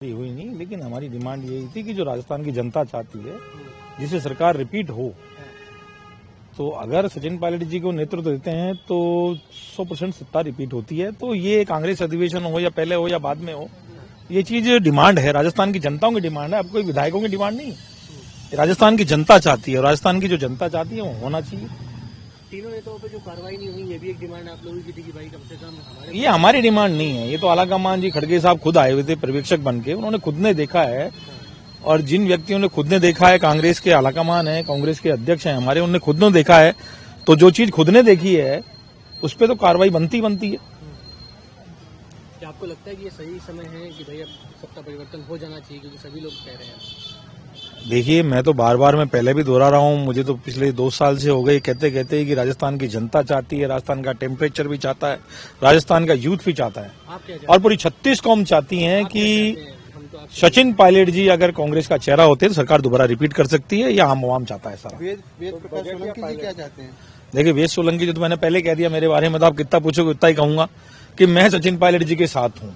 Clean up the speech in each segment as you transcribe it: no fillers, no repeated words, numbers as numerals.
हुई नहीं, लेकिन हमारी डिमांड यही थी कि जो राजस्थान की जनता चाहती है जिसे सरकार रिपीट हो, तो अगर सचिन पायलट जी को नेतृत्व देते हैं तो 100% सत्ता रिपीट होती है। तो ये कांग्रेस अधिवेशन हो या पहले हो या बाद में हो, ये चीज डिमांड है, राजस्थान की जनताओं की डिमांड है। अब कोई विधायकों की डिमांड नहीं, राजस्थान की जनता चाहती है और राजस्थान की जो जनता चाहती है वो होना चाहिए। तीनों नेताओं पे जो कार्रवाई नहीं हुई, ये भी एक डिमांड आप लोगों की थी कि भाई कम से कम हमारे। ये हमारी डिमांड नहीं है, ये तो आलाकमान जी खड़गे साहब खुद आए हुए थे पर्यवेक्षक बन के, उन्होंने खुद ने देखा है। और जिन व्यक्तियों ने खुद ने देखा है, कांग्रेस के आलाकमान है, कांग्रेस के अध्यक्ष हैं हमारे, उन्होंने खुद ने देखा है, तो जो चीज खुद ने देखी है उस पर तो कार्रवाई बनती है। क्या आपको लगता है कि ये सही समय है कि भाई अब सत्ता परिवर्तन हो जाना चाहिए, क्योंकि सभी लोग कह रहे हैं? देखिए, मैं तो बार बार मैं पहले भी दोहरा रहा हूं, मुझे तो पिछले 2 साल से हो गए कहते कहते कि राजस्थान की जनता चाहती है, राजस्थान का टेम्परेचर भी चाहता है, राजस्थान का यूथ भी चाहता है, आप क्या और पूरी 36 कौम चाहती हैं कि हम तो आप सचिन पायलट जी अगर कांग्रेस का चेहरा होते तो सरकार दोबारा रिपीट कर सकती है, या आम आवाम चाहता है सारा। वेद प्रकाश सोलंकी जी क्या चाहते हैं? देखिए, वेद सोलंकी जी तो मैंने पहले कह दिया, मेरे बारे में तो आप कितना पूछोगे उतना ही कहूंगा कि मैं सचिन पायलट जी के साथ हूं।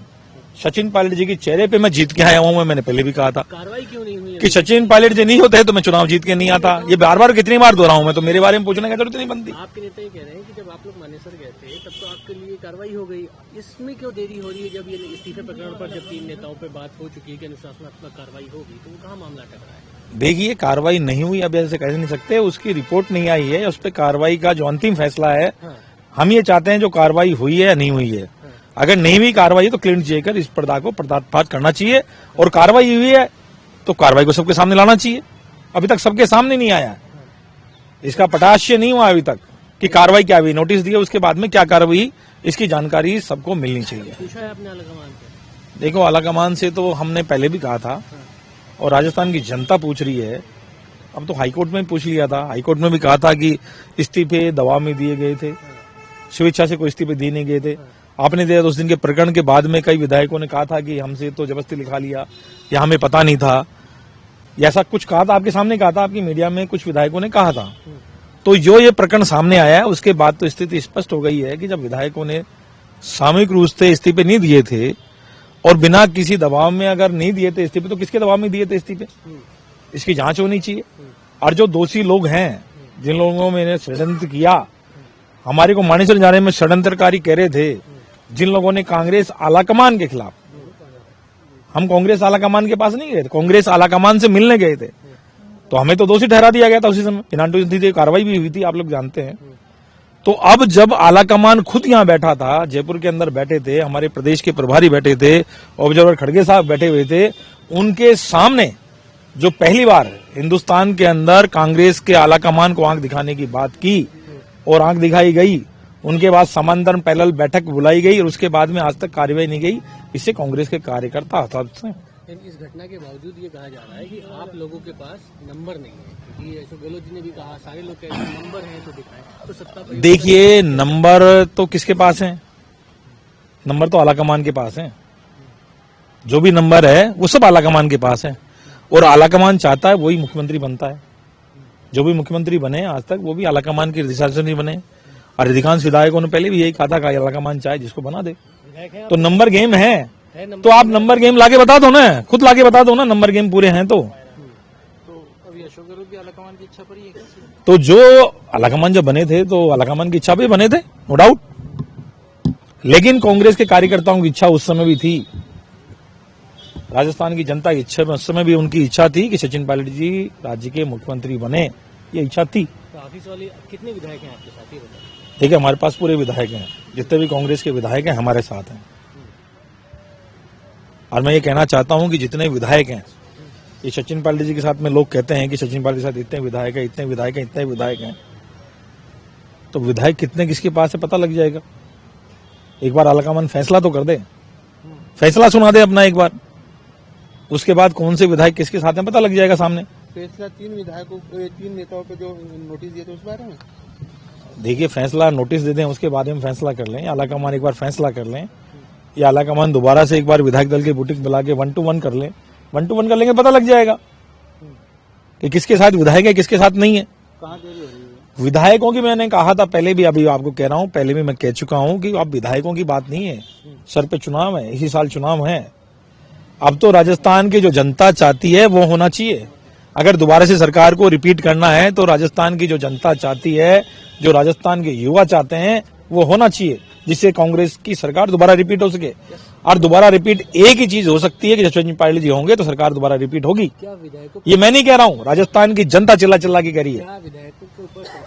सचिन पायलट जी के चेहरे पे मैं जीत के आया हूं, मैंने पहले भी कहा था कार्रवाई क्यों नहीं हुई कि सचिन पायलट जी नहीं होते तो मैं चुनाव जीत के नहीं आता। ये बार बार कितनी बार दोहराऊं मैं, तो मेरे बारे में पूछने की जरूरत नहीं बनती। आपके नेता ये कह रहे हैं कि जब आप लोग मानेसर गए थे तब तो आपके लिए कार्रवाई हो गई, इसमें क्यों देरी हो रही है? जब ये इस्तीफे प्रकरण पर जब 3 नेताओं पर बात हो चुकी है कि अनुशासनात्मक कार्रवाई होगी, तो वो कहाँ मामला टकरा है? देखिए, कार्रवाई नहीं हुई, अब ऐसे कह नहीं सकते, उसकी रिपोर्ट नहीं आई है, उस पर कार्रवाई का जो अंतिम फैसला है, हम ये चाहते हैं जो कार्रवाई हुई है या नहीं हुई है। अगर नहीं हुई कार्रवाई तो क्लीन चिट कर इस पर्दा को पर्दाफाश करना चाहिए, और कार्रवाई हुई है तो कार्रवाई को सबके सामने लाना चाहिए। अभी तक सबके सामने नहीं आया, इसका पटाश्य नहीं हुआ अभी तक कि कार्रवाई क्या हुई, नोटिस दिया उसके बाद में क्या कार्रवाई, इसकी जानकारी सबको मिलनी चाहिए। पूछा है आपने आलाकमान से? देखो, आलाकमान से तो हमने पहले भी कहा था और राजस्थान की जनता पूछ रही है। अब तो हाईकोर्ट में पूछ लिया था, हाईकोर्ट में भी कहा था कि इस्तीफे दबाव में दिए गए थे, स्वेच्छा से कोई इस्तीफे दिए नहीं गए थे। आपने देखा उस दिन के प्रकरण के बाद में कई विधायकों ने कहा था कि हमसे तो जबरदस्ती लिखा लिया या हमें पता नहीं था, ऐसा कुछ कहा था, आपके सामने कहा था, आपकी मीडिया में कुछ विधायकों ने कहा था। तो जो ये प्रकरण सामने आया है उसके बाद तो स्थिति स्पष्ट हो गई है कि जब विधायकों ने सामूहिक रूप से इस्तीफे नहीं दिए थे और बिना किसी दबाव में अगर नहीं दिए थे इस्तीफे, तो किसके दबाव में दिए थे इस्तीफे, इसकी जांच होनी चाहिए। और जो दोषी लोग हैं, जिन लोगों ने षड्यंत्र किया, हमारे को मानेसर जाने में षड्यंत्रकारी कह रहे थे, जिन लोगों ने कांग्रेस आलाकमान के खिलाफ, हम कांग्रेस आलाकमान के पास नहीं गए थे, कांग्रेस आलाकमान से मिलने गए थे, तो हमें तो दोषी ठहरा दिया गया था उसी समय, बिना कार्रवाई भी हुई थी, आप लोग जानते हैं। तो अब जब आलाकमान खुद यहाँ बैठा था, जयपुर के अंदर बैठे थे, हमारे प्रदेश के प्रभारी बैठे थे, ऑब्जर्वर खड़गे साहब बैठे हुए थे, उनके सामने जो पहली बार हिंदुस्तान के अंदर कांग्रेस के आलाकमान को आंख दिखाने की बात की और आंख दिखाई गई, उनके बाद समांतर पैनल बैठक बुलाई गई और उसके बाद में आज तक कार्रवाई नहीं गई। इससे कांग्रेस के कार्यकर्ता हताश हैं। इस घटना के बावजूद ये कहा जा रहा है कि आप लोगों के पास नंबर नहीं है, क्योंकि अशोक गहलोत जी ने भी कहा, सारे लोग कह रहे हैं नंबर है तो दिखाएं। तो सत्ता परिवर्तन, देखिए, नंबर तो किसके पास है? नंबर तो आलाकमान के पास है। जो भी नंबर है वो सब आलाकमान के पास है, और आलाकमान चाहता है वही मुख्यमंत्री बनता है। जो भी मुख्यमंत्री बने आज तक वो भी आलाकमान के दिशा से नहीं बने, और अधिकांश विधायकों ने पहले भी यही कहा था कि आलाकमान चाहे जिसको बना दे। तो नंबर गेम है, तो आप नंबर गेम लाके बता दो ना, खुद लाके बता दो ना, नंबर गेम पूरे हैं तो अभी अशोक गहलोत भी आलाकमान की इच्छा पर ही है क्या? तो जो आलाकमान जब बने थे तो आलाकमान की इच्छा पे बने थे, नो डाउट, लेकिन कांग्रेस के कार्यकर्ताओं की इच्छा उस समय भी थी, राजस्थान की जनता की इच्छा में उस समय भी उनकी इच्छा थी कि सचिन पायलट जी राज्य के मुख्यमंत्री बने, ये इच्छा थी। तो ऑफिस वाले कितने विधायक हैं आपके साथ, ये बताइए? देखिए, हमारे पास पूरे विधायक हैं, जितने भी कांग्रेस के विधायक हैं हमारे साथ हैं। और मैं ये कहना चाहता हूं कि जितने विधायक हैं, ये सचिन पायलट जी के साथ में लोग कहते हैं कि सचिन पायलट के साथ इतने विधायक हैं, इतने विधायक हैं, इतने विधायक हैं, तो विधायक कितने किसके पास है पता लग जाएगा। एक बार आलाकमान फैसला तो कर दे, फैसला सुना दे अपना एक बार, उसके बाद कौन से विधायक किसके साथ हैं पता लग जाएगा सामने। फैसला 3 नेताओं पे जो नोटिस दिए थे उस बारे में? देखिए, फैसला नोटिस दे दें उसके बाद हम फैसला कर लें, आलाकमान एक बार फैसला कर लें, या आलाकमान दोबारा से एक बार विधायक दल के बुटीक बुला के 1-to-1 कर लें, 1-to-1 कर लेंगे, पता लग जाएगा कि किसके साथ विधायक है किसके साथ नहीं है। कहाँ देरी हो रही है? विधायकों की मैंने कहा था पहले भी, अभी आपको कह रहा हूं, पहले भी मैं कह चुका हूं कि अब विधायकों की बात नहीं है, सर पे चुनाव है, इसी साल चुनाव है। अब तो राजस्थान की जो जनता चाहती है वो होना चाहिए। अगर दोबारा से सरकार को रिपीट करना है तो राजस्थान की जो जनता चाहती है, जो राजस्थान के युवा चाहते हैं, वो होना चाहिए, जिससे कांग्रेस की सरकार दोबारा रिपीट हो सके। और दोबारा रिपीट एक ही चीज हो सकती है कि जसवंत सिंह पाटिल जी होंगे तो सरकार दोबारा रिपीट होगी। क्या विधायकों ये मैं नहीं कह रहा हूं, राजस्थान की जनता चिल्ला चिल्ला के कह रही है। क्या विधायकों के ऊपर